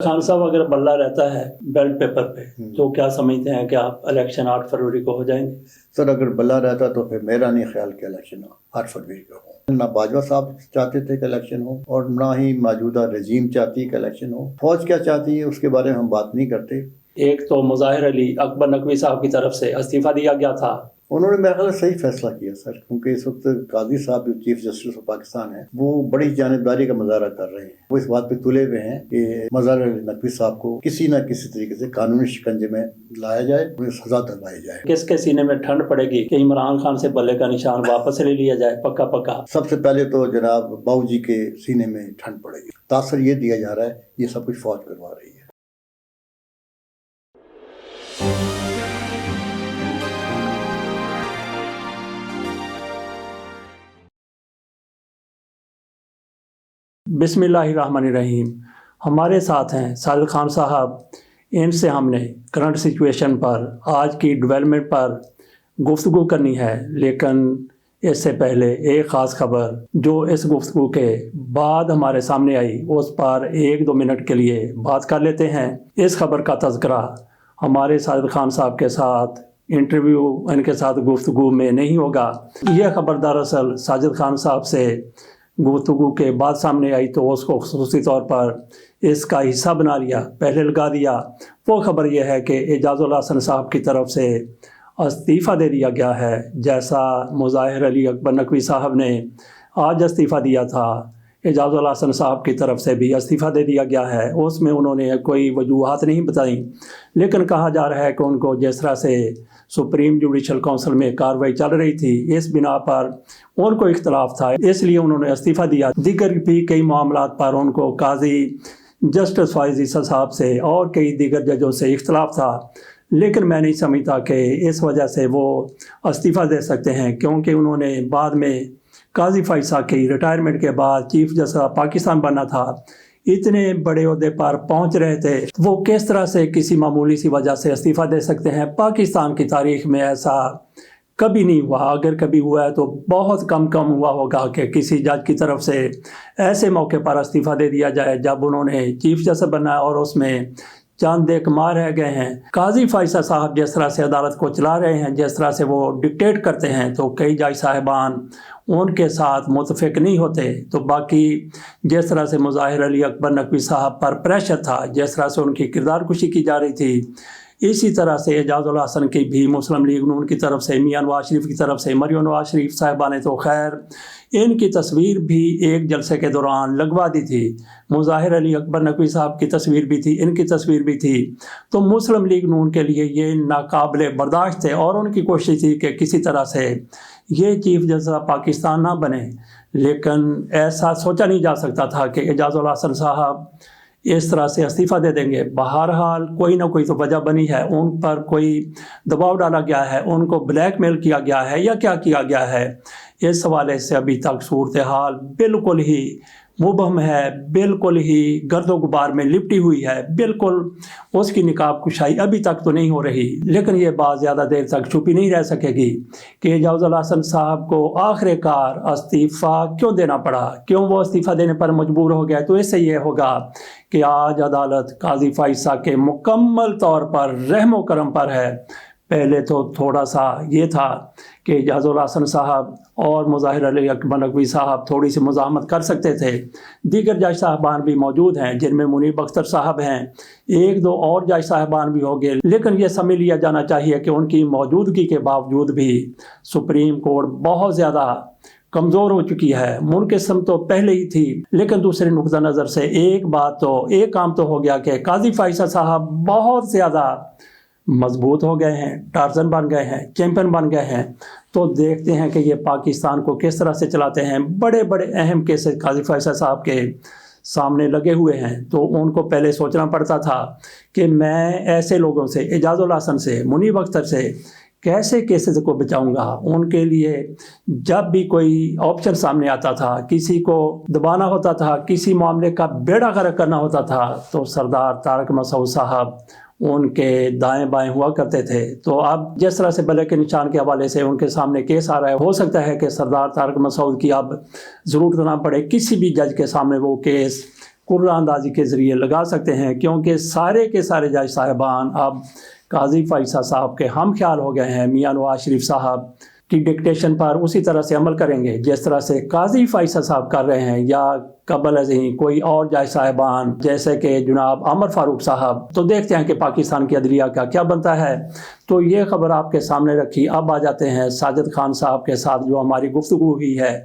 خان صاحب اگر بلہ رہتا ہے بیلٹ پیپر پہ تو کیا سمجھتے ہیں کہ آپ الیکشن 8 فروری کو ہو جائیں گے؟ سر اگر بلہ رہتا تو پھر میرا نہیں خیال کہ الیکشن 8 فروری کو ہو. نہ باجوہ صاحب چاہتے تھے کہ الیکشن ہو اور نہ ہی موجودہ رجیم چاہتی ہے کہ الیکشن ہو. فوج کیا چاہتی ہے اس کے بارے میں ہم بات نہیں کرتے. ایک تو مظاہر علی اکبر نقوی صاحب کی طرف سے استعفیٰ دیا گیا تھا. انہوں نے میرا خیال صحیح فیصلہ کیا سر، کیونکہ اس وقت قاضی صاحب جو چیف جسٹس آف پاکستان ہیں وہ بڑی جانبداری کا مظاہرہ کر رہے ہیں. وہ اس بات پہ تلے ہوئے ہیں کہ مظاہر علی نقوی صاحب کو کسی نہ کسی طریقے سے قانونی شکنجے میں لایا جائے، انہیں سزا دلوائی جائے. کس کے سینے میں ٹھنڈ پڑے گی کہ عمران خان سے بلے کا نشان واپس لے لیا جائے پکا؟ سب سے پہلے تو جناب باؤ جی کے سینے میں ٹھنڈ پڑے گی. تاثر یہ دیا جا رہا ہے یہ سب کچھ فوج کروا رہی ہے. بسم اللہ الرحمن الرحیم. ہمارے ساتھ ہیں ساجد خان صاحب. ان سے ہم نے کرنٹ سچویشن پر، آج کی ڈیولپمنٹ پر گفتگو کرنی ہے، لیکن اس سے پہلے ایک خاص خبر جو اس گفتگو کے بعد ہمارے سامنے آئی اس پر 1-2 منٹ کے لیے بات کر لیتے ہیں. اس خبر کا تذکرہ ہمارے ساجد خان صاحب کے ساتھ انٹرویو، ان کے ساتھ گفتگو میں نہیں ہوگا. یہ خبر دراصل ساجد خان صاحب سے گفتگو کے بعد سامنے آئی تو اس کو خصوصی طور پر اس کا حصہ بنا لیا، پہلے لگا دیا. وہ خبر یہ ہے کہ اعجاز الحسن صاحب کی طرف سے استعفیٰ دے دیا گیا ہے، جیسا مظاہر علی اکبر نقوی صاحب نے آج استعفیٰ دیا تھا. اعجاز الحسن صاحب کی طرف سے بھی استعفیٰ دے دیا گیا ہے. اس میں انہوں نے کوئی وجوہات نہیں بتائیں، لیکن کہا جا رہا ہے کہ ان کو جس طرح سے سپریم جوڈیشل کونسل میں کارروائی چل رہی تھی اس بنا پر ان کو اختلاف تھا، اس لیے انہوں نے استعفیٰ دیا. دیگر بھی کئی معاملات پر ان کو قاضی جسٹس فائز عیسیٰ صاحب سے اور کئی دیگر ججوں سے اختلاف تھا، لیکن میں نہیں سمجھتا کہ اس وجہ سے وہ استعفیٰ دے سکتے ہیں، کیونکہ انہوں نے بعد میں قاضی فائز صاحب کی ریٹائرمنٹ کے بعد چیف جسٹس پاکستان بننا تھا، اتنے بڑے عہدے پر پہنچ رہے تھے. وہ کس طرح سے کسی معمولی سی وجہ سے استعفیٰ دے سکتے ہیں؟ پاکستان کی تاریخ میں ایسا کبھی نہیں ہوا. اگر کبھی ہوا ہے تو بہت کم ہوا ہوگا کہ کسی جج کی طرف سے ایسے موقع پر استعفیٰ دے دیا جائے جب انہوں نے چیف جسٹس بننا ہے اور اس میں چند ایک ماہ رہ گئے ہیں. قاضی فائز صاحب جس طرح سے عدالت کو چلا رہے ہیں، جس طرح سے وہ ڈکٹیٹ کرتے ہیں، تو کئی جج صاحبان ان کے ساتھ متفق نہیں ہوتے. تو باقی جس طرح سے مظاہر علی اکبر نقوی صاحب پر پریشر تھا، جس طرح سے ان کی کردار کشی کی جا رہی تھی، اسی طرح سے اعجاز الحسن کی بھی مسلم لیگ نون کی طرف سے، میاں نواز شریف کی طرف سے، مریم نواز شریف صاحبہ نے تو خیر ان کی تصویر بھی ایک جلسے کے دوران لگوا دی تھی. مظاہر علی اکبر نقوی صاحب کی تصویر بھی تھی، ان کی تصویر بھی تھی. تو مسلم لیگ نون کے لیے یہ ناقابل برداشت تھے اور ان کی کوشش تھی کہ کسی طرح سے یہ چیف جسٹس پاکستان نہ بنے. لیکن ایسا سوچا نہیں جا سکتا تھا کہ اعجاز الحسن صاحب اس طرح سے استعفیٰ دے دیں گے. بہرحال کوئی نہ کوئی تو وجہ بنی ہے، ان پر کوئی دباؤ ڈالا گیا ہے، ان کو بلیک میل کیا گیا ہے یا کیا کیا گیا ہے. اس حوالے سے ابھی تک صورتحال بالکل ہی مبہم ہے، بالکل ہی گرد و غبار میں لپٹی ہوئی ہے، بالکل اس کی نقاب کشائی ابھی تک تو نہیں ہو رہی. لیکن یہ بات زیادہ دیر تک چھپی نہیں رہ سکے گی کہ اعجاز الحسن صاحب کو آخر کار استعفیٰ کیوں دینا پڑا، کیوں وہ استعفیٰ دینے پر مجبور ہو گیا. تو اس سے یہ ہوگا کہ آج عدالت قاضی فائز صاحب کے مکمل طور پر رحم و کرم پر ہے. پہلے تو تھوڑا سا یہ تھا کہ اعجاز الحسن صاحب اور مظاہر علی اکبر نقوی صاحب تھوڑی سی مزاحمت کر سکتے تھے. دیگر جج صاحبان بھی موجود ہیں جن میں منیب اختر صاحب ہیں، 1-2 اور جج صاحبان بھی ہوں گے. لیکن یہ سمجھ لیا جانا چاہیے کہ ان کی موجودگی کے باوجود بھی سپریم کورٹ بہت زیادہ کمزور ہو چکی ہے. منقسم تو پہلے ہی تھی، لیکن دوسرے نقطہ نظر سے ایک کام تو ہو گیا کہ قاضی فائز صاحب بہت زیادہ مضبوط ہو گئے ہیں، ٹارزن بن گئے ہیں، چیمپئن بن گئے ہیں. تو دیکھتے ہیں کہ یہ پاکستان کو کس طرح سے چلاتے ہیں. بڑے بڑے اہم کیسز قاضی فائز صاحب کے سامنے لگے ہوئے ہیں. تو ان کو پہلے سوچنا پڑتا تھا کہ میں ایسے لوگوں سے، اعجاز الحسن سے، منیب اختر سے کیسے کیسز کو بچاؤں گا. ان کے لیے جب بھی کوئی آپشن سامنے آتا تھا، کسی کو دبانا ہوتا تھا، کسی معاملے کا بیڑا غرق کرنا ہوتا تھا، تو سردار طارق مسعود صاحب ان کے دائیں بائیں ہوا کرتے تھے. تو اب جس طرح سے بلے کے نشان کے حوالے سے ان کے سامنے کیس آ رہا ہے، ہو سکتا ہے کہ سردار طارق مسعود کی اب ضرورت نہ پڑے، کسی بھی جج کے سامنے وہ کیس قرہ اندازی کے ذریعے لگا سکتے ہیں، کیونکہ سارے کے سارے جج صاحبان اب قاضی فیصل صاحب کے ہم خیال ہو گئے ہیں۔ میاں نواز شریف صاحب کی ڈکٹیشن پر اسی طرح سے عمل کریں گے جس طرح سے قاضی فیصل صاحب کر رہے ہیں، یا قبل ازیں کوئی اور جج صاحبان جیسے کہ جناب عمر فاروق صاحب۔ تو دیکھتے ہیں کہ پاکستان کی عدلیہ کا کیا بنتا ہے۔ تو یہ خبر آپ کے سامنے رکھی۔ اب آ جاتے ہیں ساجد خان صاحب کے ساتھ جو ہماری گفتگو ہوئی ہے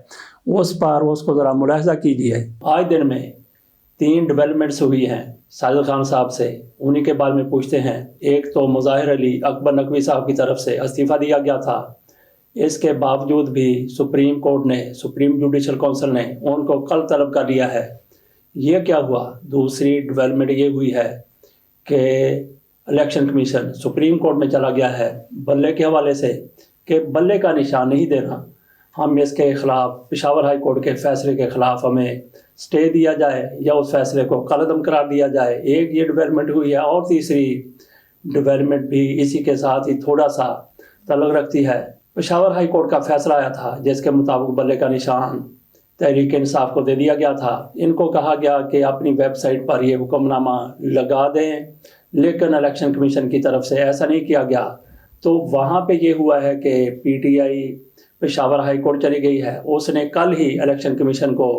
اس پر، اس کو ذرا ملاحظہ کیجیے۔ آج دن میں 3 ڈیولپمنٹس ہوئی ہیں ساجد خان صاحب سے، انہی کے بارے میں پوچھتے ہیں۔ ایک تو مظاہر علی اکبر نقوی صاحب کی طرف سے استعفیٰ دیا گیا تھا، اس کے باوجود بھی سپریم کورٹ نے، سپریم جوڈیشل کونسل نے ان کو کل طلب کر لیا ہے۔ یہ کیا ہوا؟ دوسری ڈیولپمنٹ یہ ہوئی ہے کہ الیکشن کمیشن سپریم کورٹ میں چلا گیا ہے بلے کے حوالے سے کہ بلے کا نشان نہیں دینا، ہم اس کے خلاف پشاور ہائی کورٹ کے فیصلے کے خلاف ہمیں سٹے دیا جائے یا اس فیصلے کو کالعدم قرار دیا جائے۔ ایک یہ ڈیولپمنٹ ہوئی ہے، اور تیسری ڈیولپمنٹ بھی اسی کے ساتھ ہی تھوڑا سا تعلق رکھتی ہے۔ پشاور ہائی کورٹ کا فیصلہ آیا تھا جس کے مطابق بلے کا نشان تحریک انصاف کو دے دیا گیا تھا۔ ان کو کہا گیا کہ اپنی ویب سائٹ پر یہ حکم نامہ لگا دیں، لیکن الیکشن کمیشن کی طرف سے ایسا نہیں کیا گیا۔ تو وہاں پہ یہ ہوا ہے کہ P T I Peshawar high court چلی گئی ہے، اس نے کل ہی الیکشن کمیشن کو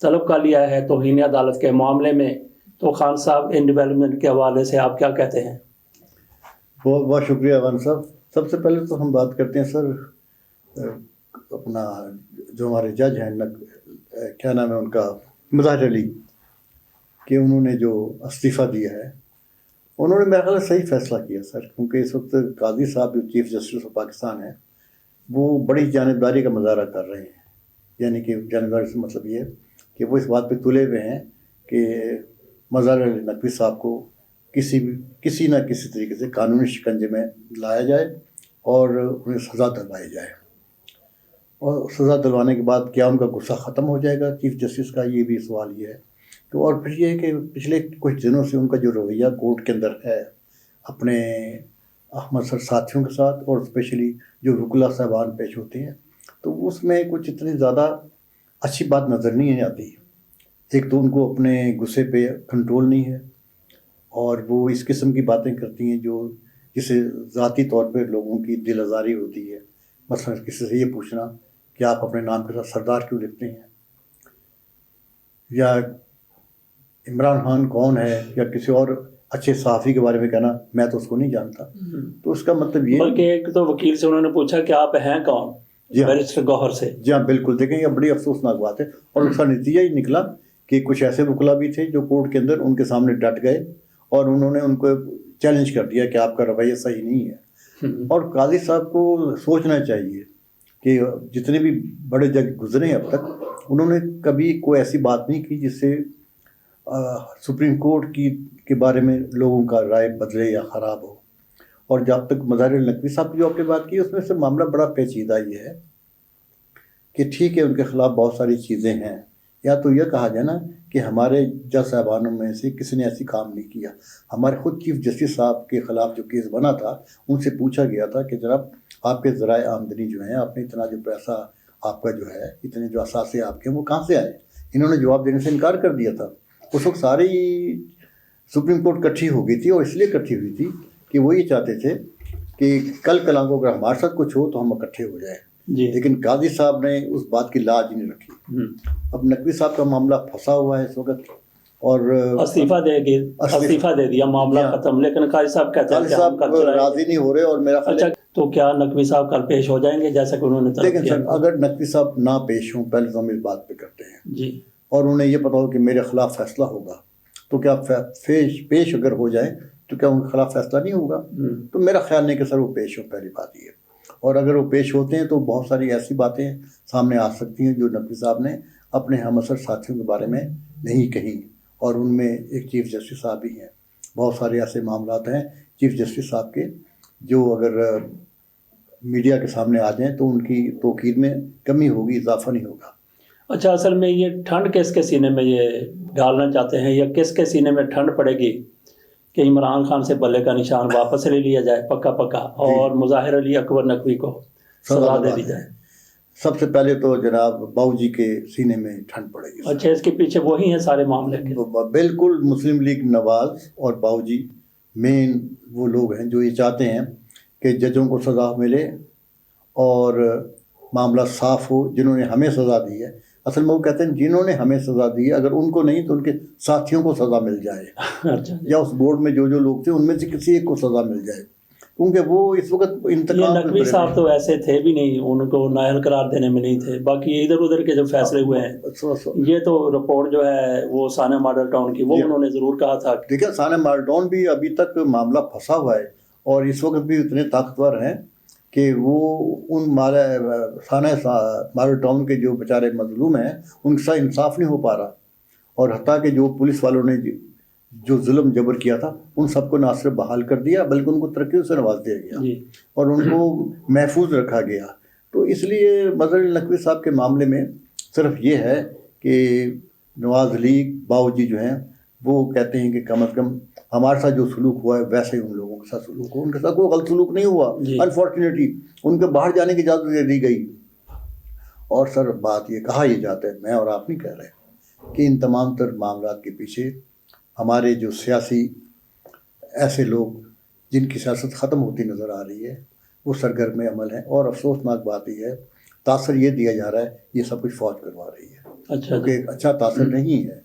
طلب کر لیا ہے توہین عدالت کے معاملے میں۔ تو خان صاحب ان ڈیولپمنٹ کے حوالے سے آپ کیا کہتے ہیں؟ بہت بہت شکریہ عوان صاحب۔ سب سے پہلے تو ہم بات کرتے ہیں سر اپنا جو ہمارے جج ہیں، کیا نام ہے ان کا، مظاہر علی، کہ انہوں نے جو استعفیٰ دیا ہے انہوں نے میرا خیال ہے صحیح فیصلہ کیا سر، کیونکہ اس وقت قاضی صاحب جو چیف جسٹس آف پاکستان ہیں وہ بڑی جانبداری کا مظاہرہ کر رہے ہیں۔ یعنی کہ جانبداری سے مطلب یہ کہ وہ اس بات پہ تلے ہوئے ہیں کہ مظاہر علی نقوی صاحب کو کسی نہ کسی طریقے سے قانونی شکنجے میں لایا جائے اور انہیں سزا دلوائی جائے، اور سزا دلوانے کے بعد کیا ان کا غصہ ختم ہو جائے گا چیف جسٹس کا، یہ بھی سوال یہ ہے۔ تو اور پھر یہ ہے کہ پچھلے کچھ دنوں سے ان کا جو رویہ کورٹ کے اندر ہے اپنے احمد سر ساتھیوں کے ساتھ، اور اسپیشلی جو وکلا صاحبان پیش ہوتے ہیں، تو اس میں کچھ اتنی زیادہ اچھی بات نظر نہیں آتی۔ ایک تو ان کو اپنے غصے پہ کنٹرول نہیں ہے، اور وہ اس قسم کی باتیں کرتی ہیں جو جسے ذاتی طور پہ لوگوں کی دل آزاری ہوتی ہے۔ مثلا کسی سے یہ پوچھنا کہ آپ اپنے نام کے ساتھ سردار کیوں لکھتے ہیں، یا عمران خان کون ہے، یا کسی اور اچھے صحافی کے بارے میں کہنا میں تو اس کو نہیں جانتا۔ تو اس کا مطلب یہ، بلکہ ایک تو وکیل سے انہوں نے پوچھا کہ آپ ہیں کون، بیرسٹر گوہر سے۔ جی ہاں بالکل، دیکھیں یہ بڑی افسوسناک بات ہے، اور اس کا نتیجہ یہ نکلا کہ کچھ ایسے وکلا بھی تھے جو کورٹ کے اندر ان کے سامنے ڈٹ گئے اور انہوں نے ان کو چیلنج کر دیا کہ آپ کا رویہ صحیح نہیں ہے۔ اور قاضی صاحب کو سوچنا چاہیے کہ جتنے بھی بڑے جج گزرے ہیں اب تک، انہوں نے کبھی کوئی ایسی بات نہیں کی جس سے سپریم کورٹ کے بارے میں لوگوں کا رائے بدلے یا خراب ہو۔ اور جب تک مظاہر علی نقوی صاحب کی جو آپ نے بات کی، اس میں سے معاملہ بڑا پیچیدہ یہ ہے کہ ٹھیک ہے ان کے خلاف بہت ساری چیزیں ہیں، یا تو یہ کہا جائے نا کہ ہمارے جج صاحبانوں میں سے کسی نے ایسی کام نہیں کیا۔ ہمارے خود چیف جسٹس صاحب کے خلاف جو کیس بنا تھا، ان سے پوچھا گیا تھا کہ جناب آپ کے ذرائع آمدنی جو ہیں، آپ نے اتنا جو پیسہ آپ کا جو ہے، اتنے جو اثاثے آپ کے، وہ کہاں سے آئے؟ انہوں نے جواب دینے سے انکار کر دیا تھا۔ اس وقت ساری سپریم کورٹ کٹھی ہو گئی تھی، اور اس لیے کٹھی ہوئی تھی کہ وہ یہ چاہتے تھے کہ کل کلاں کو اگر ہمارے ساتھ کچھ ہو تو ہم اکٹھے ہو جائیں۔ لیکن قاضی صاحب نے اس بات کی لاج نہیں رکھی۔ اب نقوی صاحب کا معاملہ پھنسا ہوا ہے اس وقت، اور استعفیٰ دے دیا، معاملہ ختم، لیکن قاضی صاحب کہتے ہیں کہ ہم کل راضی نہیں ہو رہے، اور میرا اچھا تو کیا نقوی صاحب کل پیش ہو جائیں گے جیسا کہ انہوں نے طلب کیا؟ اگر نقوی صاحب نہ پیش ہوں، پہلے تو ہم اس بات پہ کرتے ہیں جی، اور انہیں یہ پتا ہو کہ میرے خلاف فیصلہ ہوگا، تو کیا پیش اگر ہو جائے تو کیا ان کے خلاف فیصلہ نہیں ہوگا؟ تو میرا خیال نہیں کہ سر وہ پیش ہو، پہلی بات یہ۔ اور اگر وہ پیش ہوتے ہیں تو بہت ساری ایسی باتیں سامنے آ سکتی ہیں جو نقوی صاحب نے اپنے ہم اثر ساتھیوں کے بارے میں نہیں کہیں، اور ان میں ایک چیف جسٹس صاحب بھی ہیں۔ بہت سارے ایسے معاملات ہیں چیف جسٹس صاحب کے جو اگر میڈیا کے سامنے آ جائیں تو ان کی توقیر میں کمی ہوگی، اضافہ نہیں ہوگا۔ اچھا، اصل میں یہ ٹھنڈ کس کے سینے میں یہ ڈالنا چاہتے ہیں، یا کس کے سینے میں ٹھنڈ پڑے گی کہ عمران خان سے بلے کا نشان واپس لے لیا جائے پکا، اور مظاہر علی اکبر نقوی کو سزا دے دی جائے؟ سب سے پہلے تو جناب باؤ جی کے سینے میں ٹھنڈ پڑے گی. اچھا، اس کے پیچھے وہی ہیں سارے معاملے کے؟ بالکل مسلم لیگ نواز اور باؤ جی مین وہ لوگ ہیں جو یہ چاہتے ہیں کہ ججوں کو سزا ملے اور معاملہ صاف ہو. جنہوں نے ہمیں سزا دی ہے، اصل میں وہ کہتے ہیں جنہوں نے ہمیں سزا دی ہے، اگر ان کو نہیں تو ان کے ساتھیوں کو سزا مل جائے. اچھا، یا اس بورڈ میں جو لوگ تھے ان میں سے کسی ایک کو سزا مل جائے، کیونکہ وہ اس وقت انتقام. نقوی صاحب تو ایسے تھے بھی نہیں، ان کو نائل قرار دینے میں نہیں تھے. باقی ادھر ادھر کے جو فیصلے ہوئے ہیں، یہ تو رپورٹ جو ہے وہ سانحہ ماڈل ٹاؤن کی، وہ انہوں نے ضرور کہا تھا. دیکھیں سانحہ ماڈل ٹاؤن بھی ابھی تک معاملہ پھنسا ہوا ہے، اور اس وقت بھی اتنے طاقتور ہیں کہ وہ ان سانحہ ماڈل ٹاؤن کے جو بیچارے مظلوم ہیں ان کا انصاف نہیں ہو پا رہا. اور حتیٰ کہ جو پولیس والوں نے جو ظلم جبر کیا تھا ان سب کو نہ صرف بحال کر دیا بلکہ ان کو ترقیوں سے نواز دیا گیا اور ان کو محفوظ رکھا گیا. تو اس لیے مظہر علی نقوی صاحب کے معاملے میں صرف یہ ہے کہ نواز لیگ باؤ جی جو ہیں وہ کہتے ہیں کہ کم از کم ہمارے ساتھ جو سلوک ہوا ہے ویسے ہی ان لوگوں کے ساتھ سلوک ہو. ان کے ساتھ کوئی غلط سلوک نہیں ہوا، انفارچونیٹلی ان کے باہر جانے کی اجازت دے دی گئی. اور سر بات یہ کہا یہ جاتا ہے، میں اور آپ نہیں کہہ رہے، کہ ان تمام تر معاملات کے پیچھے ہمارے جو سیاسی ایسے لوگ جن کی سیاست ختم ہوتی نظر آ رہی ہے وہ سرگرم عمل ہیں. اور افسوسناک بات یہ ہے، تاثر یہ دیا جا رہا ہے یہ سب کچھ فوج کروا رہی ہے. کیونکہ ایک اچھا تاثر نہیں ہے،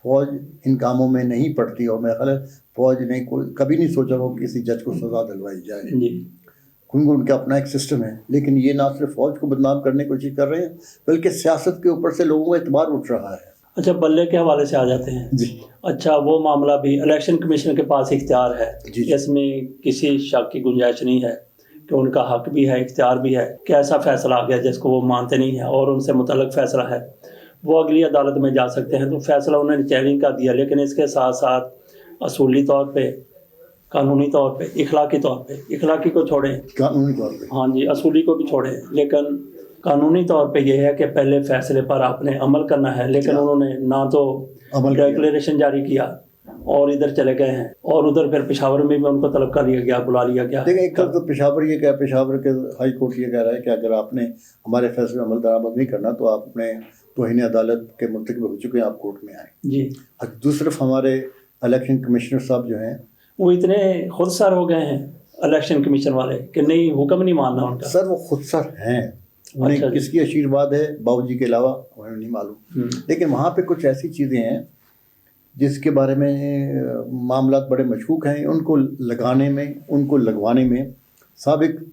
فوج ان کاموں میں نہیں پڑتی. اور میرا خیال ہے فوج نے کبھی نہیں سوچا ہو کہ کسی جج کو سزا دلوائی جائے، کیونکہ ان کا اپنا ایک سسٹم ہے. لیکن یہ نہ صرف فوج کو بدنام کرنے کی کوشش کر رہے ہیں بلکہ سیاست کے اوپر سے لوگوں کا اعتبار اٹھ رہا ہے. اچھا، بلے کے حوالے سے آ جاتے ہیں. جی اچھا، وہ معاملہ بھی الیکشن کمیشن کے پاس اختیار ہے. جی اس میں کسی شک کی گنجائش نہیں ہے کہ ان کا حق بھی ہے، اختیار بھی ہے. کیسا فیصلہ آ گیا جس کو وہ مانتے نہیں ہیں اور ان سے متعلق فیصلہ ہے، وہ اگلی عدالت میں جا سکتے ہیں. تو فیصلہ انہوں نے چیلنج کر دیا، لیکن اس کے ساتھ ساتھ اصولی طور پہ، قانونی طور پہ، اخلاقی طور پہ، اخلاقی کو چھوڑیں، قانونی طور پہ ہاں جی، اصولی کو بھی چھوڑیں، لیکن قانونی طور پہ یہ ہے کہ پہلے فیصلے پر آپ نے عمل کرنا ہے. لیکن انہوں نے نہ تو ڈیکلیریشن جاری کیا اور ادھر چلے گئے ہیں، اور ادھر پھر پشاور میں بھی ان کو طلب کر لیا گیا، بلا لیا گیا. دیکھیں ایک طرف تو پشاور یہ کہہ، پشاور کے ہائی کورٹ یہ کہہ رہا ہے کہ اگر آپ نے ہمارے فیصلے میں عمل درآمد نہیں کرنا تو آپ اپنے توہین عدالت کے مرتکب ہو چکے ہیں، آپ کورٹ میں آئیں. جی، دوسری طرف ہمارے الیکشن کمشنر صاحب جو ہیں وہ اتنے خود سر ہو گئے ہیں الیکشن کمیشن والے کہ نہیں، حکم نہیں ماننا ان کا. سر وہ خود سر ہیں، انہیں کس کی آشیرواد ہے باؤ جی کے علاوہ انہیں نہیں معلوم. لیکن وہاں پہ کچھ ایسی چیزیں ہیں جس کے بارے میں معاملات بڑے مشکوک ہیں. ان کو لگانے میں، ان کو لگوانے میں سابق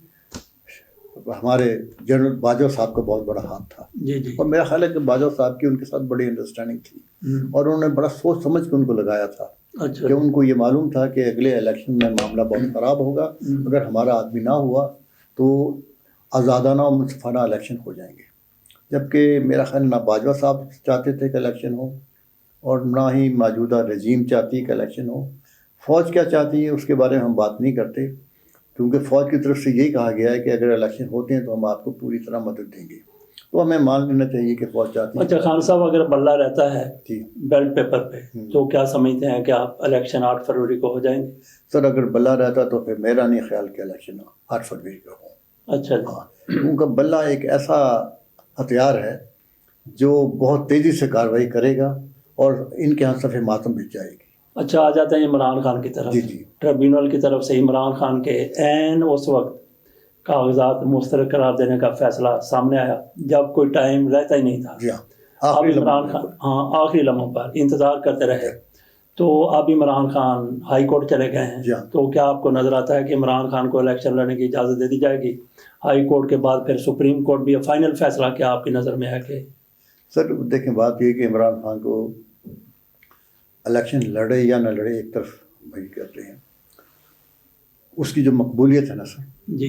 ہمارے جنرل باجوہ صاحب کا بہت بڑا ہاتھ تھا. جی جی. اور میرا خیال ہے کہ باجوہ صاحب کی ان کے ساتھ بڑی انڈرسٹینڈنگ تھی اور انہوں نے بڑا سوچ سمجھ کے ان کو لگایا تھا. اچھا. کہ ان کو یہ معلوم تھا کہ اگلے الیکشن میں معاملہ بہت خراب ہوگا، اگر ہمارا آدمی نہ ہوا تو آزادانہ اور منصفانہ الیکشن ہو جائیں گے. جبکہ میرا خیال نہ باجوہ صاحب چاہتے تھے کہ الیکشن ہو اور نہ ہی موجودہ رجیم چاہتی ہے کہ الیکشن ہو. فوج کیا چاہتی ہے اس کے بارے میں ہم بات نہیں کرتے، کیونکہ فوج کی طرف سے یہی کہا گیا ہے کہ اگر الیکشن ہوتے ہیں تو ہم آپ کو پوری طرح مدد دیں گے. تو ہمیں مان لینا چاہیے کہ فوج چاہتی ہے. اچھا خان صاحب، اگر بلہ رہتا ہے جی بیلٹ پیپر پہ تو کیا سمجھتے ہیں کہ آپ الیکشن 8 فروری کو ہو جائیں گے؟ سر اگر بلہ رہتا تو پھر میرا نہیں خیال کہ الیکشن 8 فروری کو ہوں. اچھا. ہاں، کیونکہ بلہ ایک ایسا ہتھیار ہے جو بہت تیزی سے کارروائی کرے گا اور ان کے ہاں صفحہ ماتم بچ جائے گی. اچھا، آ جاتے ہیں عمران خان کی طرف. جی جی. ٹریبیونل کی طرف سے عمران خان کے عین اس وقت کاغذات مسترد قرار دینے کا فیصلہ سامنے آیا جب کوئی ٹائم رہتا ہی نہیں تھا. جی ہاں، اب عمران خان آخری لمحوں پر انتظار کرتے رہے. تو اب عمران خان ہائی کورٹ چلے گئے ہیں. تو کیا آپ کو نظر آتا ہے کہ عمران خان کو الیکشن لڑنے کی اجازت دے دی جائے گی؟ ہائی کورٹ کے بعد پھر سپریم کورٹ بھی فائنل فیصلہ کیا آپ کی نظر میں ہے کہ؟ سر دیکھیں بات یہ کہ عمران خان کو الیکشن لڑے یا نہ لڑے ایک طرف وہی کرتے ہیں، اس کی جو مقبولیت ہے نا سر جی،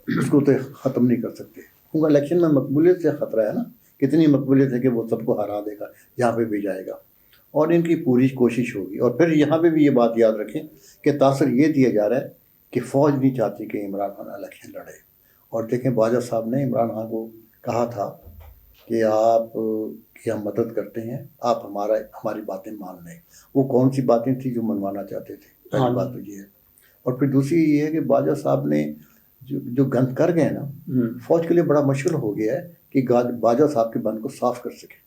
اس کو تو ختم نہیں کر سکتے، کیونکہ الیکشن میں مقبولیت سے خطرہ ہے نا. کتنی مقبولیت ہے کہ وہ سب کو ہرا دے گا، جہاں پہ بھی جائے گا، اور ان کی پوری کوشش ہوگی. اور پھر یہاں پہ بھی یہ بات یاد رکھیں کہ تاثر یہ دیا جا رہا ہے کہ فوج نہیں چاہتی کہ عمران خان الیکشن لڑے. اور دیکھیں باجوہ صاحب نے عمران خان کو کہا تھا کہ آپ کی ہم مدد کرتے ہیں، آپ ہماری باتیں مان لیں. وہ کون سی باتیں تھیں جو منوانا چاہتے تھے؟ پہلی بات تو یہ ہے. اور پھر دوسری یہ ہے کہ باجوہ صاحب نے جو گند کر گئے نا، فوج کے لیے بڑا مشکل ہو گیا ہے کہ باجوہ صاحب کے بند کو صاف کر سکے.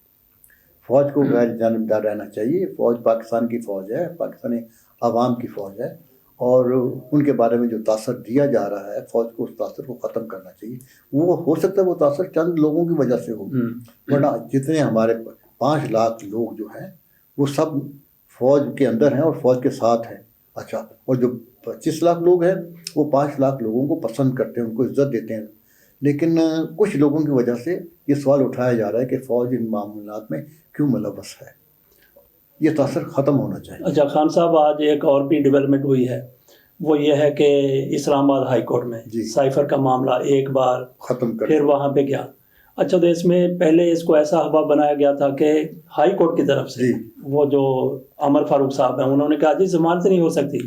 فوج کو غیر جانبدار رہنا چاہیے. فوج پاکستان کی فوج ہے, پاکستانی عوام کی فوج ہے, اور ان کے بارے میں جو تاثر دیا جا رہا ہے فوج کو اس تاثر کو ختم کرنا چاہیے. وہ ہو سکتا ہے وہ تاثر چند لوگوں کی وجہ سے ہو, ورنہ جتنے ہمارے 5 لاکھ لوگ جو ہیں وہ سب فوج کے اندر ہیں اور فوج کے ساتھ ہیں. اچھا, اور جو 25 لاکھ لوگ ہیں وہ 5 لاکھ لوگوں کو پسند کرتے ہیں, ان کو عزت دیتے ہیں. لیکن کچھ لوگوں کی وجہ سے یہ سوال اٹھایا جا رہا ہے کہ فوج ان معاملات میں کیوں ملوث ہے. یہ تاثر ختم ہونا چاہیے. اچھا خان صاحب, آج ایک اور بھی ڈیولپمنٹ ہوئی ہے, وہ یہ ہے کہ اسلام آباد ہائی کورٹ میں سائفر کا معاملہ ایک بار ختم کر پھر وہاں پہ گیا. اچھا, تو اس میں پہلے اس کو ایسا ہوا بنایا گیا تھا کہ ہائی کورٹ کی طرف سے وہ جو عمر فاروق صاحب ہیں انہوں نے کہا جی ضمانت نہیں ہو سکتی,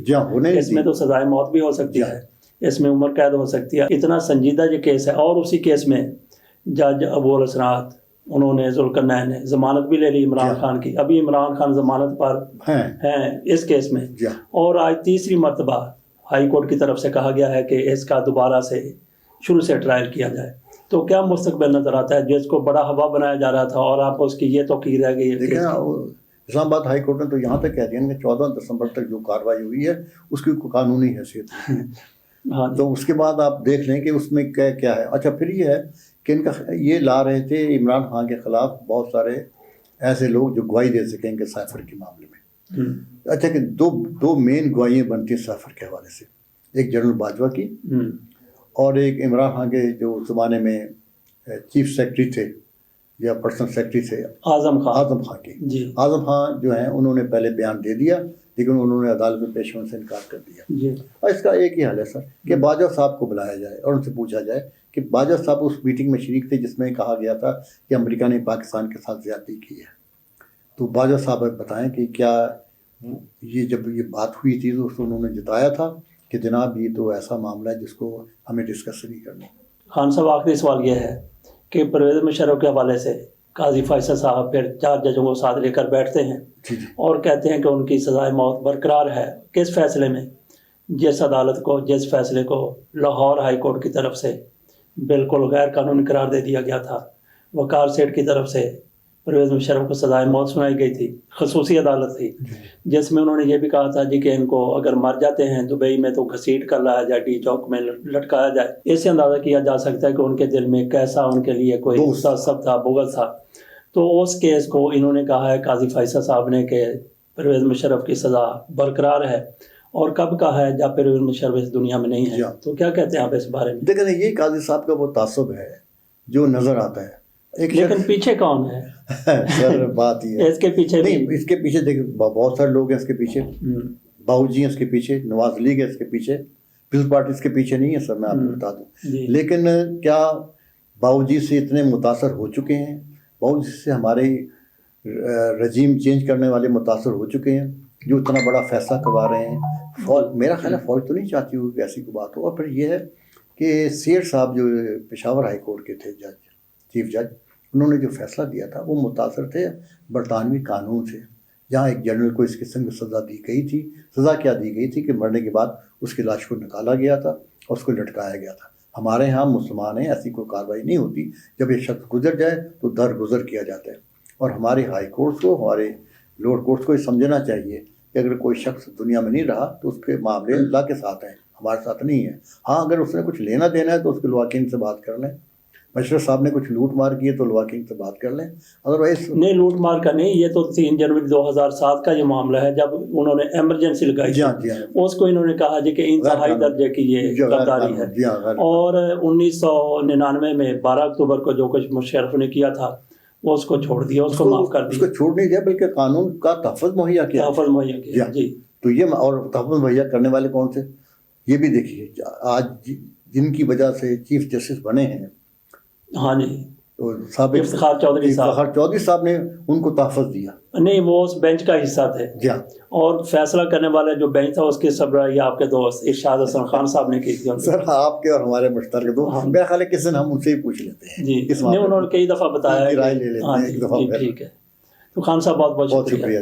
اس میں تو سزائے موت بھی ہو سکتی ہے, اس میں عمر قید ہو سکتی ہے. اتنا سنجیدہ یہ کیس ہے, اور اسی کیس میں جج ابو الاسرات انہوں نے ذوالقرنین نے ضمانت بھی لے لی عمران خان کی. ابھی عمران خان ضمانت پر ہیں اس کیس میں, اور آج تیسری مرتبہ ہائی کورٹ کی طرف سے کہا گیا ہے کہ اس کا دوبارہ سے شروع سے ٹرائل کیا جائے. تو کیا مستقبل نظر آتا ہے جس کو بڑا ہوا بنایا جا رہا تھا اور آپ اس کی یہ توقیر رہ گئی ہے؟ دیکھیں اسلام آباد ہائی کورٹ نے تو یہاں تک کہہ دیا کہ 14 دسمبر تک جو کارروائی ہوئی ہے اس کی کوئی قانونی حیثیت نہیں ہے. تو اس کے بعد آپ دیکھ لیں کہ اس میں کیا ہے. اچھا, پھر یہ ہے کہ ان کا یہ لا رہے تھے عمران خان کے خلاف بہت سارے ایسے لوگ جو گواہی دے سکیں کہ سائفر کے معاملے میں. اچھا, کہ دو مین گواہیاں بنتی ہیں سائفر کے حوالے سے, ایک جنرل باجوہ کی اور ایک عمران خان کے جو زمانے میں چیف سیکرٹری تھے یا پرسنل سیکرٹری تھے اعظم خان کی. اعظم خان جو ہیں انہوں نے پہلے بیان دے دیا لیکن انہوں نے عدالت میں پیش ہونے سے انکار کر دیا. اور اس کا ایک ہی حل ہے سر کہ باجوہ صاحب کو بلایا جائے اور ان سے پوچھا جائے کہ باجوہ صاحب اس میٹنگ میں شریک تھے جس میں کہا گیا تھا کہ امریکہ نے پاکستان کے ساتھ زیادتی کی ہے. تو باجوہ صاحب بتائیں کہ کیا یہ جب یہ بات ہوئی تھی تو انہوں نے جتایا تھا کہ جناب یہ تو ایسا معاملہ ہے جس کو ہمیں ڈسکس نہیں کرنا. خان صاحب, آخری سوال یہ ہے کہ پرویز مشرف کے حوالے سے قاضی فیصل صاحب پھر 4 ججوں کو ساتھ لے کر بیٹھتے ہیں اور کہتے ہیں کہ ان کی سزائے موت برقرار ہے. کس فیصلے میں؟ جس فیصلے کو لاہور ہائی کورٹ کی طرف سے بالکل غیر قانونی قرار دے دیا گیا تھا. وقار سیٹھ کی طرف سے پرویز مشرف کو سزائے موت سنائی گئی تھی, خصوصی عدالت تھی جس میں انہوں نے یہ بھی کہا تھا جی کہ ان کو اگر مر جاتے ہیں دبئی میں تو گھسیٹ کر لایا جائے, ڈی چوک میں لٹکایا جائے. اس سے اندازہ کیا جا سکتا ہے کہ ان کے دل میں کیسا ان کے لیے کوئی سب تھا, بغض تھا. تو اس کیس کو انہوں نے کہا ہے قاضی فیصل صاحب نے کہ پرویز مشرف کی سزا برقرار ہے, اور کب کہا ہے جب پرویز مشرف اس دنیا میں نہیں ہے. تو کیا کہتے ہیں آپ اس بارے میں؟ دیکھیں یہ قاضی صاحب کا وہ تعصب ہے جو نظر آتا ہے. لیکن پیچھے کون ہے سر؟ بات یہ ہے اس کے پیچھے نہیں, اس کے پیچھے دیکھیں بہت سارے لوگ ہیں اس کے پیچھے. باؤ جی ہیں اس کے پیچھے, نواز لیگ ہے اس کے پیچھے, پیپلز پارٹی اس کے پیچھے نہیں ہے سر, میں آپ کو بتا دوں. لیکن کیا باؤ جی سے اتنے متاثر ہو چکے ہیں, باؤ جی سے ہمارے رجیم چینج کرنے والے متاثر ہو چکے ہیں جو اتنا بڑا فیصلہ کروا رہے ہیں. فوج میرا خیال ہے فوج تو نہیں چاہتی ہوگی کہ ایسی کوئی بات ہو. اور پھر یہ ہے کہ سیٹھ صاحب جو پشاور ہائی کورٹ کے تھے جج, چیف جج, انہوں نے جو فیصلہ دیا تھا وہ متاثر تھے برطانوی قانون سے, جہاں ایک جنرل کو اس قسم کی سزا دی گئی تھی. سزا کیا دی گئی تھی کہ مرنے کے بعد اس کی لاش کو نکالا گیا تھا اور اس کو لٹکایا گیا تھا. ہمارے ہاں مسلمان ہیں, ایسی کوئی کارروائی نہیں ہوتی. جب یہ شخص گزر جائے تو درگزر کیا جاتا ہے. اور ہمارے ہائی کورٹس کو, ہمارے لوور کورٹس کو یہ سمجھنا چاہیے کہ اگر کوئی شخص دنیا میں نہیں رہا تو اس کے معاملے اللہ کے ساتھ ہیں, ہمارے ساتھ نہیں ہے. ہاں اگر اس نے کچھ لینا دینا ہے تو اس کے لواکین سے بات کر لیں. مشرف صاحب نے کچھ لوٹ مار کی ہے تو لواکین سے بات کر لیں. ادروائز نہیں, لوٹ مار کا نہیں, یہ تو 3 جنوری 2007 کا یہ معاملہ ہے جب انہوں نے ایمرجنسی لگائی تھی. اس کو انہوں نے کہا جی کہ انتہائی درجے کی یہ غداری ہے. اور 1999 میں 12 اکتوبر کو جو کچھ مشرف نے کیا تھا وہ اس کو چھوڑ دیا, اس کو معاف کر دیا. اس کو چھوڑ نہیں دیا بلکہ قانون کا تحفظ مہیا کیا. جی. تو یہ اور تحفظ مہیا کرنے والے کون تھے یہ بھی دیکھیے. آج جن کی وجہ سے چیف جسٹس بنے ہیں, ہاں جی, افتخار چودھری صاحب نے ان کو تحفظ دیا. نہیں, وہ اس بینچ کا حصہ تھے. جی, اور فیصلہ کرنے والے جو بینچ تھا اس کی سربراہی آپ کے دوست ارشاد حسن خان صاحب نے کی تھی. سر آپ کے اور ہمارے مشترکہ دوست, میرا خیال ہے کسی دن ہم ان سے ہی پوچھ لیتے ہیں. جی, انہوں نے کئی دفعہ بتایا, رائے لے لیتے ہیں ایک دفعہ. ٹھیک ہے. تو خان صاحب بہت بہت شکریہ.